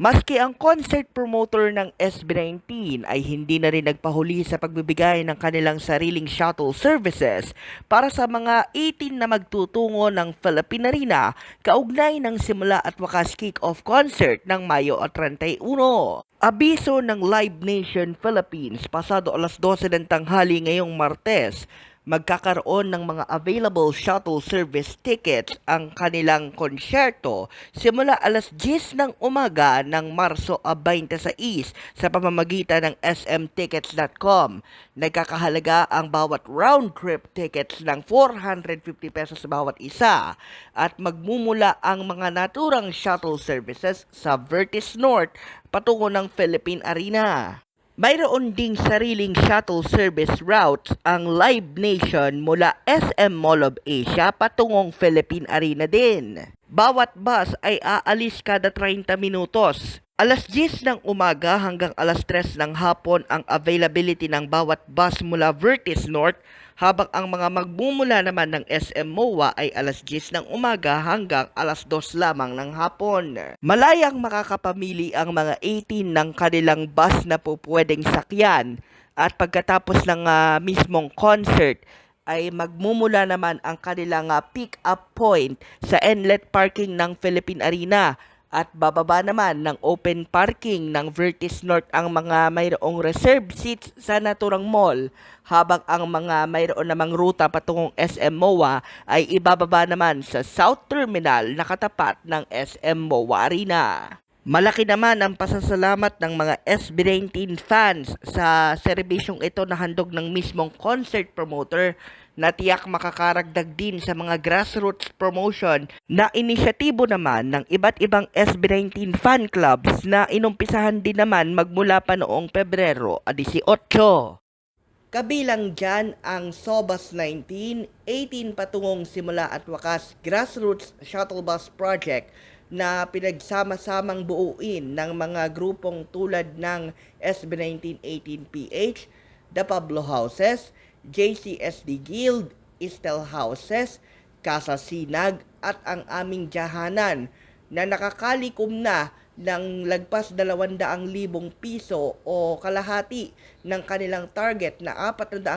Maski ang concert promoter ng SB19 ay hindi na rin nagpahuli sa pagbibigay ng kanilang sariling shuttle services para sa mga 18 na magtutungo ng Philippine Arena kaugnay ng simula at wakas kick-off concert ng Mayo 31. Abiso ng Live Nation Philippines pasado alas 12 ng tanghali ngayong Martes, magkakaroon ng mga available shuttle service tickets ang kanilang konsyerto simula alas 10 ng umaga ng Marso 26 sa pamamagitan ng smtickets.com. Nagkakahalaga ang bawat round trip tickets ng 450 pesos bawat isa at magmumula ang mga naturang shuttle services sa Vertis North patungo ng Philippine Arena. Mayroon ding sariling shuttle service routes ang Live Nation mula SM Mall of Asia patungong Philippine Arena din. Bawat bus ay aalis kada 30 minutos. Alas 10 ng umaga hanggang alas 3 ng hapon ang availability ng bawat bus mula Vertis North, habang ang mga magmumula naman ng SM MOA ay alas 10 ng umaga hanggang alas 2 lamang ng hapon. Malayang makakapamili ang mga 18 ng kanilang bus na po pwedeng sakyan, at pagkatapos ng mismong concert ay magmumula naman ang kanilang pick-up point sa inlet parking ng Philippine Arena, at bababa naman ng open parking ng Vertis North ang mga mayroong reserved seats sa naturang mall, habang ang mga mayroon namang ruta patungong SM MOA ay ibababa naman sa South Terminal na katapat ng SM MOA Arena. Malaki naman ang pasasalamat ng mga SB19 fans sa serbisyong ito na handog ng mismong concert promoter, na tiyak makakaragdag din sa mga grassroots promotion na inisyatibo naman ng iba't ibang SB19 fan clubs na inumpisahan din naman magmula pa noong Pebrero 18. Kabilang dyan ang Sobas 19, 18 patungong simula at wakas grassroots shuttle bus project na pinagsama-samang buuin ng mga grupong tulad ng SB1918PH, The Pablo Houses, JCSD Guild, Estel Houses, Casa Sinag at ang Aming Jahanan, na nakakalikom na ng lagpas 200,000 piso o kalahati ng kanilang target na 400,000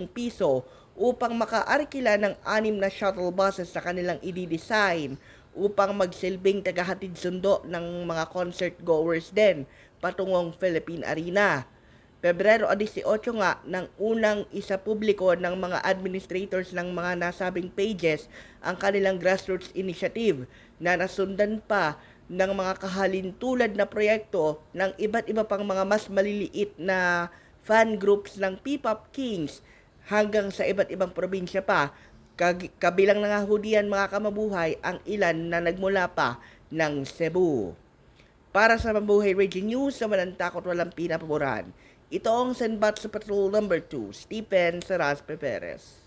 piso upang makaarkila ng 6 na shuttle buses sa kanilang i-design upang magsilbing tagahatid sundo ng mga concert goers din patungong Philippine Arena. Pebrero 18 nga nang unang isa publiko ng mga administrators ng mga nasabing pages ang kanilang grassroots initiative, na nasundan pa ng mga kahalintulad na proyekto ng iba't iba pang mga mas maliliit na fan groups ng P-Pop Kings hanggang sa iba't ibang probinsya pa. Kabilang na nga ho diyan, mga kamabuhay, ang ilan na nagmula pa ng Cebu. Para sa Mabuhay Radio News na walang takot, walang pinapaboran, ito ang Senbat sa Patrol Number 2, Stephen Saras Perez.